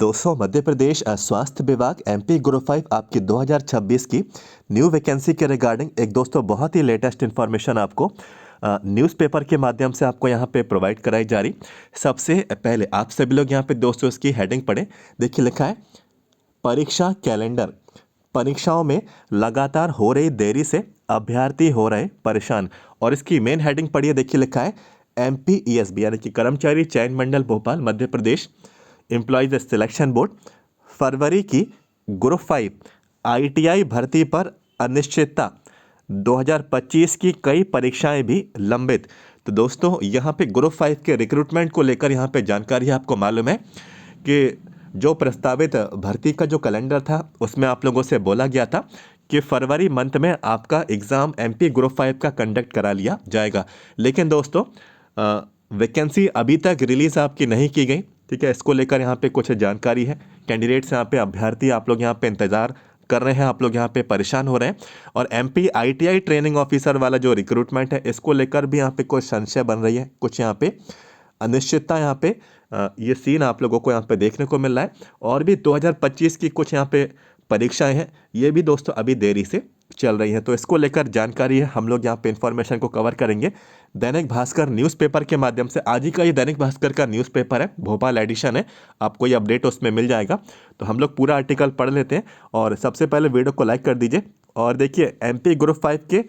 दोस्तों मध्य प्रदेश स्वास्थ्य विभाग एमपी ग्रुप 5 आपकी 2026 की न्यू वैकेंसी के रिगार्डिंग एक दोस्तों बहुत ही लेटेस्ट इन्फॉर्मेशन आपको न्यूज़पेपर के माध्यम से आपको यहाँ पे प्रोवाइड कराई जा रही। सबसे पहले आप सभी लोग यहाँ पे दोस्तों इसकी हेडिंग पढ़ें। देखिए लिखा है परीक्षा कैलेंडर। परीक्षाओं में लगातार हो रही देरी से अभ्यर्थी हो रहे परेशान। और इसकी मेन हेडिंग पढ़िए। देखिए लिखा है एमपीईएसबी यानी कि कर्मचारी चयन मंडल Bhopal Madhya Pradesh employees selection board फरवरी की ग्रुप 5 आईटीआई भर्ती पर अनिश्चितता। 2025 की कई परीक्षाएं भी लंबित। तो दोस्तों यहाँ पे ग्रुप 5 के रिक्रूटमेंट को लेकर यहाँ पे जानकारी आपको मालूम है कि जो प्रस्तावित भर्ती का जो कैलेंडर था उसमें आप लोगों से बोला गया था कि फरवरी मंथ में आपका एग्ज़ाम एमपी ग्रुप 5 का कंडक्ट करा लिया जाएगा। लेकिन दोस्तों वैकेंसी अभी तक रिलीज़ आपकी नहीं की गई। ठीक है, इसको लेकर यहाँ पे कुछ जानकारी है। कैंडिडेट्स यहाँ पे अभ्यर्थी आप लोग यहाँ पे इंतज़ार कर रहे हैं, आप लोग यहाँ पे परेशान हो रहे हैं। और एमपी आईटीआई ट्रेनिंग ऑफिसर वाला जो रिक्रूटमेंट है इसको लेकर भी यहाँ पे कुछ संशय बन रही है, कुछ यहाँ पे अनिश्चितता यहाँ पे ये सीन आप लोगों को यहाँ पे देखने को मिल रहा है। और भी 2025 की कुछ यहाँ पे परीक्षाएं हैं, ये भी दोस्तों अभी देरी से चल रही हैं। तो इसको लेकर जानकारी है, हम लोग यहाँ पे इन्फॉर्मेशन को कवर करेंगे दैनिक भास्कर न्यूज़पेपर के माध्यम से। आज ही का ये दैनिक भास्कर का न्यूज़पेपर है, भोपाल एडिशन है, आपको ये अपडेट उसमें मिल जाएगा। तो हम लोग पूरा आर्टिकल पढ़ लेते हैं। और सबसे पहले वीडियो को लाइक कर दीजिए। और देखिए एमपी ग्रुप 5 के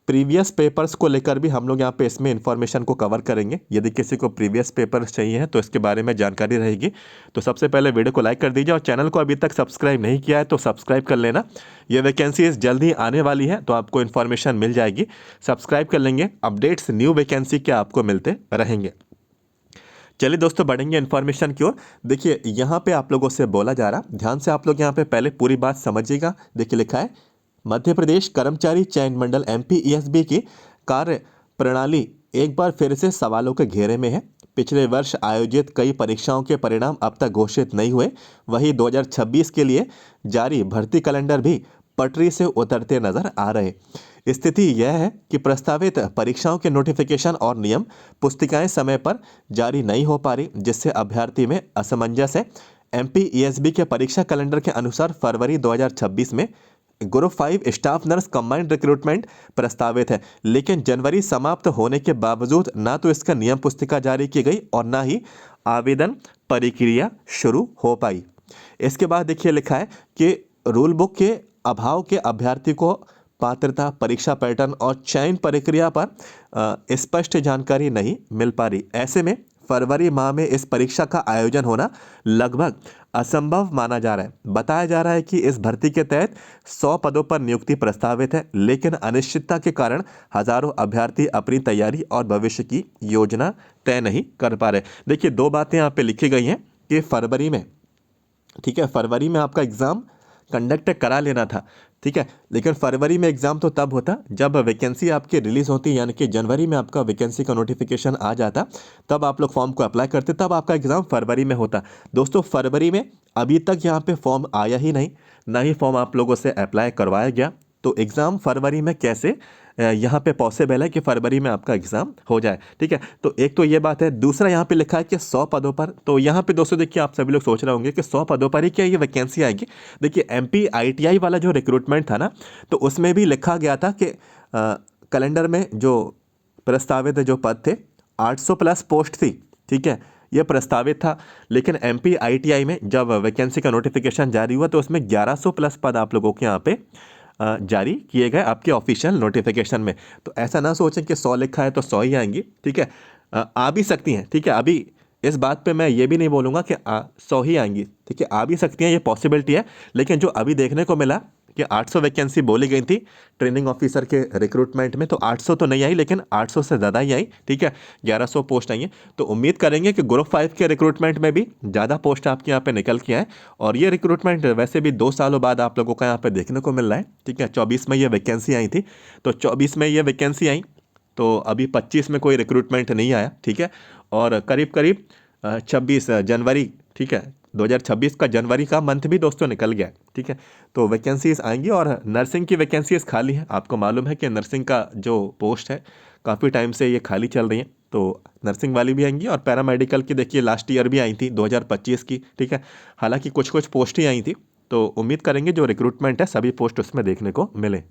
प्रीवियस पेपर्स को लेकर भी हम लोग यहाँ पे इसमें इन्फॉर्मेशन को कवर करेंगे। यदि किसी को प्रीवियस पेपर्स चाहिए हैं तो इसके बारे में जानकारी रहेगी। तो सबसे पहले वीडियो को लाइक कर दीजिए और चैनल को अभी तक सब्सक्राइब नहीं किया है तो सब्सक्राइब कर लेना। ये वैकेंसीज जल्द ही आने वाली है तो आपको इन्फॉर्मेशन मिल जाएगी। सब्सक्राइब कर लेंगे, अपडेट्स न्यू वैकेंसी के आपको मिलते रहेंगे। चलिए दोस्तों बढ़ेंगे इन्फॉर्मेशन की ओर। देखिए यहाँ पे आप लोगों से बोला जा रहा, ध्यान से आप लोग यहाँ पे पहले पूरी बात समझिएगा। देखिए लिखा है मध्य प्रदेश कर्मचारी चयन मंडल एमपीईएसबी की कार्य प्रणाली एक बार फिर से सवालों के घेरे में है। पिछले वर्ष आयोजित कई परीक्षाओं के परिणाम अब तक घोषित नहीं हुए। वहीं 2026 के लिए जारी भर्ती कैलेंडर भी पटरी से उतरते नजर आ रहे। स्थिति यह है कि प्रस्तावित परीक्षाओं के नोटिफिकेशन और नियम पुस्तिकाएं समय पर जारी नहीं हो पा रही, जिससे अभ्यर्थी में असमंजस है। एमपीईएसबी के परीक्षा कैलेंडर के अनुसार फरवरी 2026 में group 5 staff nurse combined recruitment प्रस्तावित है, लेकिन जनवरी समाप्त होने के बावजूद ना तो इसका नियम पुस्तिका जारी की गई और ना ही आवेदन प्रक्रिया शुरू हो पाई। इसके बाद देखिए लिखा है कि रूल बुक के अभाव के अभ्यर्थी को पात्रता, परीक्षा पैटर्न और चयन प्रक्रिया पर स्पष्ट जानकारी नहीं मिल पा रही। ऐसे में फरवरी माह में इस परीक्षा का आयोजन होना लगभग असंभव माना जा रहा है। बताया जा रहा है कि इस भर्ती के तहत 100 पदों पर नियुक्ति प्रस्तावित है, लेकिन अनिश्चितता के कारण हजारों अभ्यर्थी अपनी तैयारी और भविष्य की योजना तय नहीं कर पा रहे। देखिए दो बातें यहाँ पे लिखी गई हैं कि फरवरी में, ठीक है, फरवरी में आपका एग्ज़ाम कंडक्ट करा लेना था। ठीक है, लेकिन फरवरी में एग्ज़ाम तो तब होता जब वैकेंसी आपकी रिलीज़ होती, यानी कि जनवरी में आपका वैकेंसी का नोटिफिकेशन आ जाता, तब आप लोग फॉर्म को अप्लाई करते, तब आपका एग्ज़ाम फरवरी में होता। दोस्तों फरवरी में अभी तक यहाँ पे फॉर्म आया ही नहीं, ना ही फॉर्म आप लोगों से अप्लाई करवाया गया। तो एग्ज़ाम फरवरी में कैसे यहाँ पे पॉसिबल है कि फरवरी में आपका एग्ज़ाम हो जाए। ठीक है, तो एक तो ये बात है। दूसरा यहाँ पे लिखा है कि 100 पदों पर। तो यहाँ पे दोस्तों देखिए आप सभी लोग सोच रहे होंगे कि 100 पदों पर ही क्या ये वैकेंसी आएगी। देखिए एमपी आईटीआई वाला जो रिक्रूटमेंट था ना, तो उसमें भी लिखा गया था कि कैलेंडर में जो प्रस्तावित जो पद थे 800 प्लस पोस्ट थी। ठीक है, ये प्रस्तावित था, लेकिन एमपी आईटीआई में जब वैकेंसी का नोटिफिकेशन जारी हुआ तो उसमें 1100 प्लस पद आप लोगों के यहाँ पे जारी किए गए आपके ऑफिशियल नोटिफिकेशन में। तो ऐसा ना सोचें कि 100 लिखा है तो 100 ही आएंगी। ठीक है, आ भी सकती हैं। ठीक है, अभी इस बात पे मैं ये भी नहीं बोलूँगा कि 100 ही आएंगी। ठीक है, आ भी सकती हैं, ये पॉसिबिलिटी है। लेकिन जो अभी देखने को मिला कि 800 वैकेंसी बोली गई थी ट्रेनिंग ऑफिसर के रिक्रूटमेंट में, तो 800 तो नहीं आई, लेकिन 800 से ज़्यादा ही आई। ठीक है, 1100 पोस्ट आई हैं। तो उम्मीद करेंगे कि ग्रुप 5 के रिक्रूटमेंट में भी ज़्यादा पोस्ट आपके यहाँ पे निकल के आए। और ये रिक्रूटमेंट वैसे भी 2 सालों बाद आप लोगों का यहाँ पे देखने को मिल रहा है। ठीक है, 24 में ये वैकेंसी आई थी, तो 24 में ये वैकेंसी आई, तो अभी 25 में कोई रिक्रूटमेंट नहीं आया। ठीक है, और करीब करीब 26 जनवरी, ठीक है, 2026 का जनवरी का मंथ भी दोस्तों निकल गया। ठीक है, तो वैकेंसीज आएंगी और नर्सिंग की वैकेंसीज खाली हैं। आपको मालूम है कि नर्सिंग का जो पोस्ट है काफ़ी टाइम से ये खाली चल रही है। तो नर्सिंग वाली भी आएंगी और पैरामेडिकल की देखिए लास्ट ईयर भी आई थी 2025 की, ठीक है। हालांकि कुछ कुछ पोस्ट ही आई थी, तो उम्मीद करेंगे जो रिक्रूटमेंट है सभी पोस्ट उसमें देखने को मिले।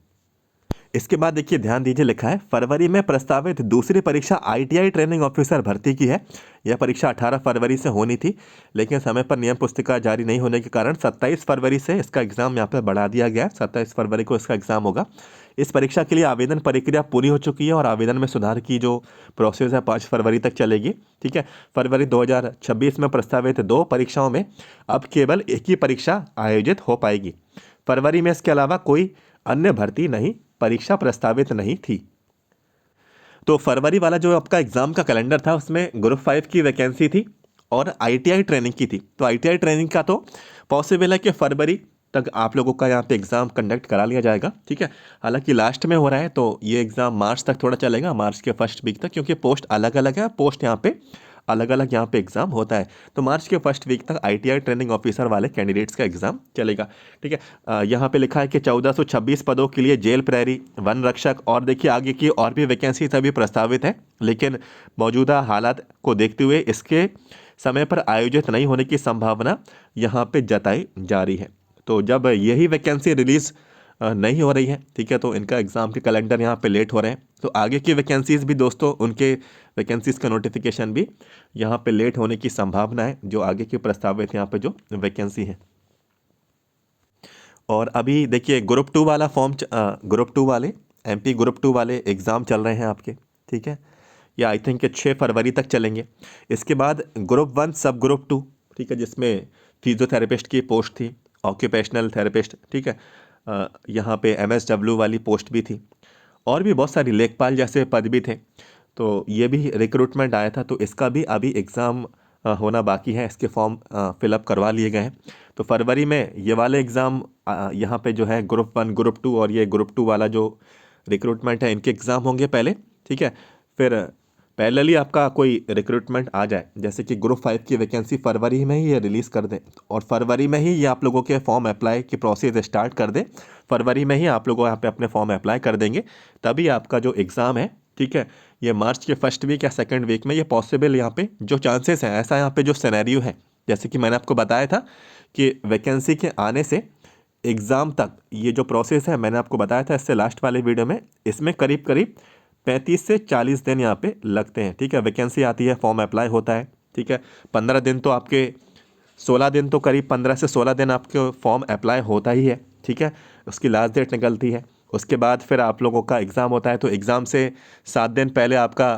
इसके बाद देखिए ध्यान दीजिए, लिखा है फरवरी में प्रस्तावित दूसरी परीक्षा आईटीआई ट्रेनिंग ऑफिसर भर्ती की है। यह परीक्षा 18 फरवरी से होनी थी, लेकिन समय पर नियम पुस्तिका जारी नहीं होने के कारण 27 फरवरी से इसका एग्ज़ाम यहाँ पर बढ़ा दिया गया है। 27 फरवरी को इसका एग्ज़ाम होगा। इस परीक्षा के लिए आवेदन प्रक्रिया पूरी हो चुकी है और आवेदन में सुधार की जो प्रोसेस है 5 फरवरी तक चलेगी, ठीक है। फरवरी 2026 में प्रस्तावित 2 परीक्षाओं में अब केवल एक ही परीक्षा आयोजित हो पाएगी। फरवरी में इसके अलावा कोई अन्य भर्ती नहीं, परीक्षा प्रस्तावित नहीं थी। तो फरवरी वाला जो आपका एग्जाम का कैलेंडर था उसमें ग्रुप 5 की वैकेंसी थी और आईटीआई ट्रेनिंग की थी। तो आईटीआई ट्रेनिंग का तो पॉसिबल है कि फरवरी तक आप लोगों का यहाँ पे एग्ज़ाम कंडक्ट करा लिया जाएगा, ठीक है। हालांकि लास्ट में हो रहा है तो ये एग्ज़ाम मार्च तक थोड़ा चलेगा, मार्च के फर्स्ट वीक तक, क्योंकि पोस्ट अलग अलग है, पोस्ट यहाँ पे अलग अलग यहाँ पे एग्ज़ाम होता है। तो मार्च के फर्स्ट वीक तक आईटीआई ट्रेनिंग ऑफिसर वाले कैंडिडेट्स का एग्ज़ाम चलेगा, ठीक है। यहाँ पे लिखा है कि 1426 पदों के लिए जेल प्रहरी, वन रक्षक और देखिए आगे की और भी वैकेंसी सभी प्रस्तावित है, लेकिन मौजूदा हालात को देखते हुए इसके समय पर आयोजित नहीं होने की संभावना यहाँ पे जताई जा रही है। तो जब यही वैकेंसी रिलीज़ नहीं हो रही है, ठीक है, तो इनका एग्ज़ाम के कैलेंडर यहाँ पे लेट हो रहे हैं। तो आगे की वैकेंसीज़ भी दोस्तों, उनके वैकेंसीज़ का नोटिफिकेशन भी यहाँ पे लेट होने की संभावना है, जो आगे की प्रस्तावित यहाँ पे जो वैकेंसी है। और अभी देखिए ग्रुप 2 वाला फॉर्म, ग्रुप 2 वाले एमपी ग्रुप 2 वाले एग्ज़ाम चल रहे हैं आपके, ठीक है। ये आई थिंक 6 फरवरी तक चलेंगे। इसके बाद ग्रुप 1 सब ग्रुप 2, ठीक है, जिसमें फिजियोथेरेपिस्ट की पोस्ट थी, ऑक्यूपेशनल थेरेपिस्ट, ठीक है। यहाँ पे एमएसडब्ल्यू वाली पोस्ट भी थी और भी बहुत सारी लेखपाल जैसे पद भी थे। तो ये भी रिक्रूटमेंट आया था, तो इसका भी अभी एग्ज़ाम होना बाकी है। इसके फॉर्म फिलअप करवा लिए गए हैं। तो फरवरी में ये वाले एग्ज़ाम यहाँ पे जो है ग्रुप 1 ग्रुप 2 और ये ग्रुप 2 वाला जो रिक्रूटमेंट है इनके एग्ज़ाम होंगे पहले, ठीक है। फिर पैरेलली आपका कोई रिक्रूटमेंट आ जाए, जैसे कि ग्रुप 5 की वैकेंसी फरवरी में ही ये रिलीज़ कर दें और फरवरी में ही ये आप लोगों के फॉर्म अप्लाई की प्रोसेस स्टार्ट कर दें। फरवरी में ही आप लोग यहाँ पे अपने फॉर्म अप्लाई कर देंगे, तभी आपका जो एग्ज़ाम है, ठीक है, ये मार्च के फर्स्ट वीक या सेकंड वीक में ये पॉसिबल यहाँ पे जो चांसेस हैं, ऐसा यहाँ पे जो सिनेरियो है, जैसे कि मैंने आपको बताया था कि वैकेंसी के आने से एग्ज़ाम तक ये जो प्रोसेस है, मैंने आपको बताया था इससे लास्ट वाले वीडियो में, इसमें करीब करीब 35 से 40 दिन यहाँ पे लगते हैं, ठीक है। वैकेंसी आती है, फॉर्म अप्लाई होता है, ठीक है। 15 दिन तो आपके 16 दिन तो करीब 15 से 16 दिन आपके फॉर्म अप्लाई होता ही है, ठीक है। उसकी लास्ट डेट निकलती है, उसके बाद फिर आप लोगों का एग्ज़ाम होता है। तो एग्ज़ाम से 7 दिन पहले आपका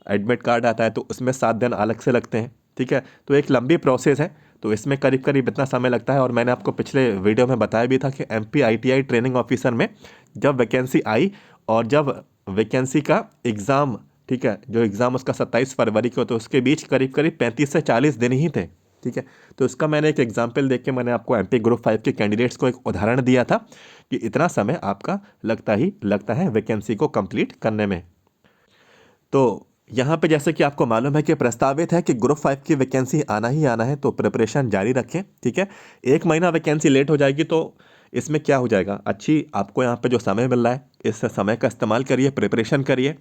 एडमिट कार्ड आता है, तो उसमें 7 दिन अलग से लगते हैं, ठीक है। तो एक लंबी प्रोसेस है, तो इसमें करीब करीब इतना समय लगता है। और मैंने आपको पिछले वीडियो में बताया भी था कि एमपी आईटीआई ट्रेनिंग ऑफिसर में जब वैकेंसी आई और जब वैकेंसी का एग्ज़ाम, ठीक है, जो एग्ज़ाम उसका 27 फरवरी को, तो उसके बीच करीब करीब 35 से 40 दिन ही थे, ठीक है। तो इसका मैंने एक एग्जाम्पल देख के मैंने आपको एमपी ग्रुप 5 के कैंडिडेट्स को एक उदाहरण दिया था कि इतना समय आपका लगता है वैकेंसी को कंप्लीट करने में। तो यहाँ पे जैसे कि आपको मालूम है कि प्रस्तावित है कि ग्रुप 5 की वैकेंसी आना ही आना है, तो प्रिपरेशन जारी रखें, ठीक है। 1 महीना वैकेंसी लेट हो जाएगी तो इसमें क्या हो जाएगा, अच्छी आपको यहाँ पे जो समय मिल रहा है इस समय का इस्तेमाल करिए, प्रिपरेशन करिए,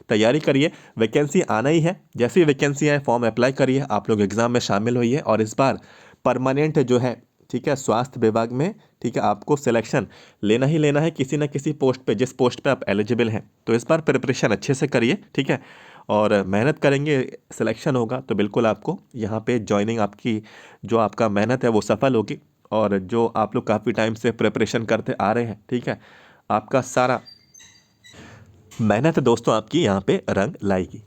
तैयारी करिए। वैकेंसी आना ही है, जैसी वैकेंसी आए फॉर्म अप्लाई करिए, आप लोग एग्ज़ाम में शामिल होइए और इस बार परमानेंट जो है, ठीक है, स्वास्थ्य विभाग में, ठीक है, आपको सिलेक्शन लेना ही लेना है किसी न किसी पोस्ट पे, जिस पोस्ट पे आप एलिजिबल हैं। तो इस बार प्रिपरेशन अच्छे से करिए, ठीक है, और मेहनत करेंगे, सिलेक्शन होगा तो बिल्कुल आपको यहाँ पे ज्वाइनिंग, आपकी जो आपका मेहनत है वो सफल होगी। और जो आप लोग काफ़ी टाइम से प्रिपरेशन करते आ रहे हैं, ठीक है, आपका सारा मेहनत दोस्तों आपकी यहाँ पे रंग लाएगी।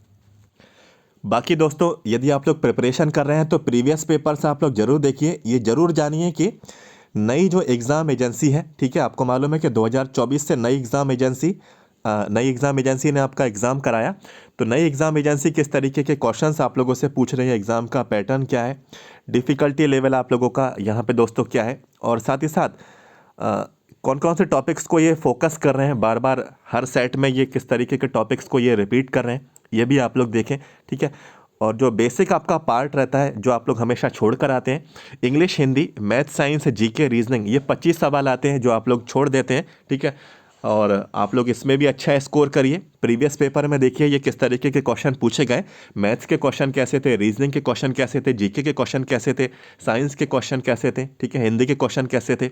बाकी दोस्तों यदि आप लोग प्रिपरेशन कर रहे हैं तो प्रीवियस पेपर्स आप लोग ज़रूर देखिए। ये ज़रूर जानिए कि नई जो एग्ज़ाम एजेंसी है, ठीक है, आपको मालूम है कि 2024 से नई एग्ज़ाम एजेंसी ने आपका एग्ज़ाम कराया। तो नई एग्ज़ाम एजेंसी किस तरीके के क्वेश्चंस आप लोगों से पूछ रही है, एग्ज़ाम का पैटर्न क्या है, डिफ़िकल्टी लेवल आप लोगों का यहाँ पे दोस्तों क्या है, और साथ ही साथ कौन कौन से टॉपिक्स को ये फोकस कर रहे हैं, बार बार हर सेट में ये किस तरीके के टॉपिक्स को ये रिपीट कर रहे हैं, ये भी आप लोग देखें, ठीक है। और जो बेसिक आपका पार्ट रहता है जो आप लोग हमेशा छोड़ कर आते हैं, English, Hindi, math, science, GK, reasoning, ये 25 सवाल आते हैं जो आप लोग छोड़ देते हैं, ठीक है। और आप लोग इसमें भी अच्छा स्कोर करिए। प्रीवियस पेपर में देखिए ये किस तरीके के क्वेश्चन पूछे गए, मैथ्स के क्वेश्चन कैसे थे, रीजनिंग के क्वेश्चन कैसे थे, जीके के क्वेश्चन कैसे थे, साइंस के क्वेश्चन कैसे थे, ठीक है, हिंदी के क्वेश्चन कैसे थे,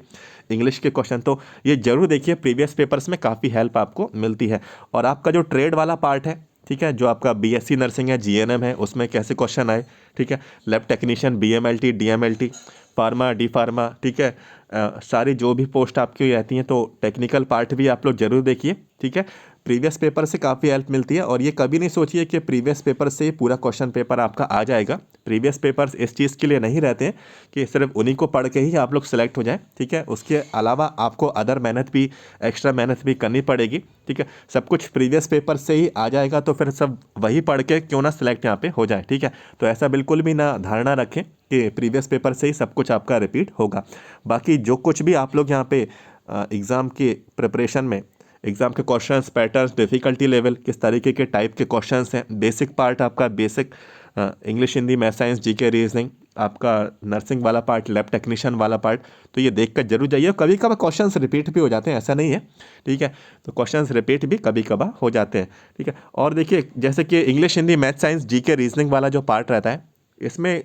इंग्लिश के क्वेश्चन। तो ये जरूर देखिए, प्रीवियस पेपर्स में काफ़ी हेल्प आपको मिलती है। और आपका जो ट्रेड वाला पार्ट है, ठीक है, जो आपका बीएससी नर्सिंग है, जीएनएम है, उसमें कैसे क्वेश्चन आए, ठीक है, lab technician, BMLT, DMLT, pharma, D pharma, ठीक है, सारी जो भी पोस्ट आपकी रहती हैं, तो टेक्निकल पार्ट भी आप लोग जरूर देखिए, ठीक है। प्रीवियस पेपर से काफ़ी हेल्प मिलती है। और ये कभी नहीं सोचिए कि प्रीवियस पेपर से ही पूरा क्वेश्चन पेपर आपका आ जाएगा। प्रीवियस पेपर्स इस चीज़ के लिए नहीं रहते हैं कि सिर्फ उन्हीं को पढ़ के ही आप लोग सेलेक्ट हो जाएं, ठीक है। उसके अलावा आपको अदर मेहनत भी, एक्स्ट्रा मेहनत भी करनी पड़ेगी, ठीक है। सब कुछ प्रीवियस पेपर से ही आ जाएगा तो फिर सब वही पढ़ के क्यों ना सिलेक्ट यहाँ पे हो जाए, ठीक है। तो ऐसा बिल्कुल भी ना धारणा रखें कि प्रीवियस पेपर से ही सब कुछ आपका रिपीट होगा। बाकी जो कुछ भी आप लोग यहाँ पे एग्ज़ाम के प्रिपरेशन में, एग्ज़ाम के क्वेश्चंस, पैटर्न्स, डिफ़िकल्टी लेवल, किस तरीके के टाइप के क्वेश्चंस हैं, बेसिक पार्ट आपका, basic English, Hindi, math, science, GK, reasoning, आपका नर्सिंग वाला पार्ट, लैब टेक्नीशियन वाला पार्ट, तो ये देख कर जरूर जाइए। कभी कभार क्वेश्चंस रिपीट भी हो जाते हैं, ऐसा नहीं है, ठीक है। तो क्वेश्चंस रिपीट भी कभी कभार हो जाते हैं, ठीक है। और देखिए, जैसे कि English, Hindi, math, science, GK, reasoning वाला जो पार्ट रहता है, इसमें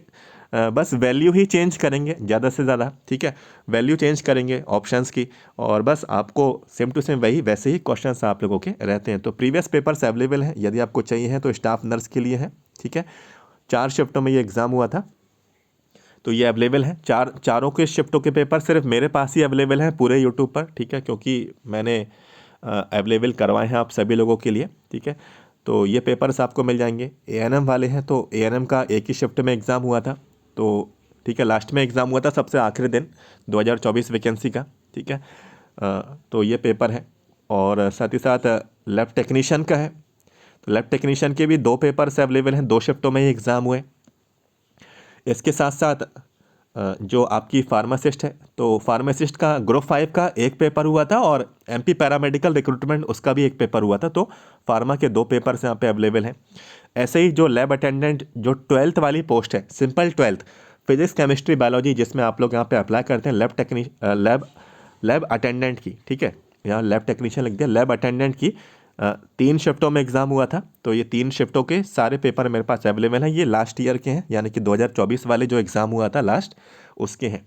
बस वैल्यू ही चेंज करेंगे ज़्यादा से ज़्यादा, ठीक है। वैल्यू चेंज करेंगे ऑप्शंस की, और बस आपको सेम टू सेम वही वैसे ही क्वेश्चंस आप लोगों के रहते हैं। तो प्रीवियस पेपर्स अवेलेबल हैं, यदि आपको चाहिए हैं तो स्टाफ नर्स के लिए है, ठीक है। 4 शिफ्टों में ये एग्ज़ाम हुआ था, तो ये अवेलेबल है। चारों के शिफ्टों के पेपर सिर्फ मेरे पास ही अवेलेबल हैं पूरे यूट्यूब पर, ठीक है, क्योंकि मैंने अवेलेबल करवाए हैं आप सभी लोगों के लिए, ठीक है। तो ये पेपर्स आपको मिल जाएंगे। एएनएम वाले हैं तो एएनएम का एक ही शिफ्ट में एग्ज़ाम हुआ था, तो ठीक है, लास्ट में एग्ज़ाम हुआ था सबसे आखिरी दिन 2024 वैकेंसी का, ठीक है। तो ये पेपर है। और साथ ही साथ लैब टेक्नीशियन का है, तो लैब टेक्नीशियन के भी 2 पेपर्स अवेलेबल हैं, 2 शिफ्टों में ही एग्ज़ाम हुए। इसके साथ साथ जो आपकी फार्मासिस्ट है, तो फार्मासिस्ट का ग्रुप 5 का एक पेपर हुआ था, और एमपी पैरामेडिकल रिक्रूटमेंट उसका भी एक पेपर हुआ था। तो फार्मा के 2 पेपर्स यहाँ पे अवेलेबल हैं। ऐसे ही जो लैब अटेंडेंट, जो 12th वाली पोस्ट है, simple 12th, physics, chemistry, biology, जिसमें आप लोग यहाँ पे अप्लाई करते हैं लैब अटेंडेंट की, ठीक है, यहाँ लैब टेक्नीशियन लिख दिया, लैब अटेंडेंट की 3 शिफ्टों में एग्ज़ाम हुआ था। तो ये 3 शिफ्टों के सारे पेपर मेरे पास अवेलेबल हैं। ये लास्ट ईयर के हैं, यानी कि 2024 वाले जो एग्ज़ाम हुआ था लास्ट, उसके हैं।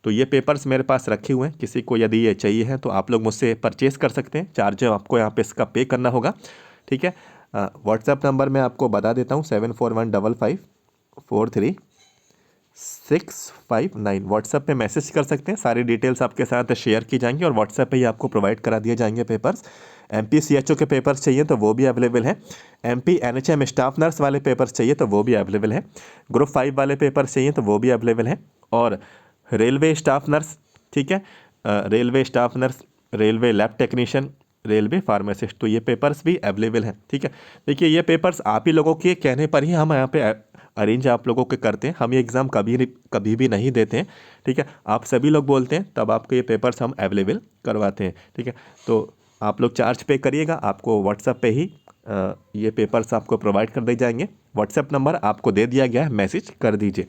तो ये पेपर्स मेरे पास रखे हुए हैं, किसी को यदि ये चाहिए है तो आप लोग मुझसे परचेज़ कर सकते हैं। चार्ज आपको यहाँ पे इसका पे करना होगा, ठीक है। व्हाट्सएप नंबर मैं आपको बता देता हूँ, 7415543659। व्हाट्सएप पे मैसेज कर सकते हैं, सारी डिटेल्स आपके साथ शेयर की जाएंगी, और व्हाट्सएप पे ही आपको प्रोवाइड करा दिए जाएंगे पेपर्स। एमपी सीएचओ के पेपर्स चाहिए तो वो भी अवेलेबल है। एमपी एनएचएम स्टाफ नर्स वाले पेपर्स चाहिए तो वो भी अवेलेबल है। ग्रुप 5 वाले पेपर्स चाहिए तो वो भी अवेलेबल है। और रेलवे स्टाफ नर्स, ठीक है, railway staff nurse, railway lab technician, railway pharmacist, तो ये पेपर्स भी अवेलेबल हैं, ठीक है। देखिए, ये पेपर्स आप ही लोगों के कहने पर ही हम यहाँ पे अरेंज आप लोगों के करते हैं। हम ये एग्ज़ाम कभी भी नहीं देते हैं, ठीक है। आप सभी लोग बोलते हैं तब आपको ये पेपर्स हम अवेलेबल करवाते हैं, ठीक है। तो आप लोग चार्ज पे करिएगा, आपको व्हाट्सएप पे ही ये पेपर्स आपको प्रोवाइड कर दिए जाएंगे। व्हाट्सएप नंबर आपको दे दिया गया है, मैसेज कर दीजिए।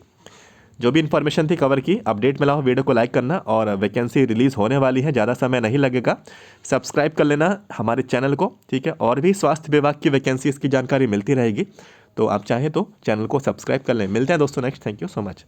जो भी इन्फॉर्मेशन थी कवर की, अपडेट मिला हो वीडियो को लाइक करना, और वैकेंसी रिलीज़ होने वाली है, ज़्यादा समय नहीं लगेगा। सब्सक्राइब कर लेना हमारे चैनल को, ठीक है। और भी स्वास्थ्य विभाग की वैकेंसीज़ की जानकारी मिलती रहेगी, तो आप चाहें तो चैनल को सब्सक्राइब कर लें। मिलते हैं दोस्तों next. Thank you so much.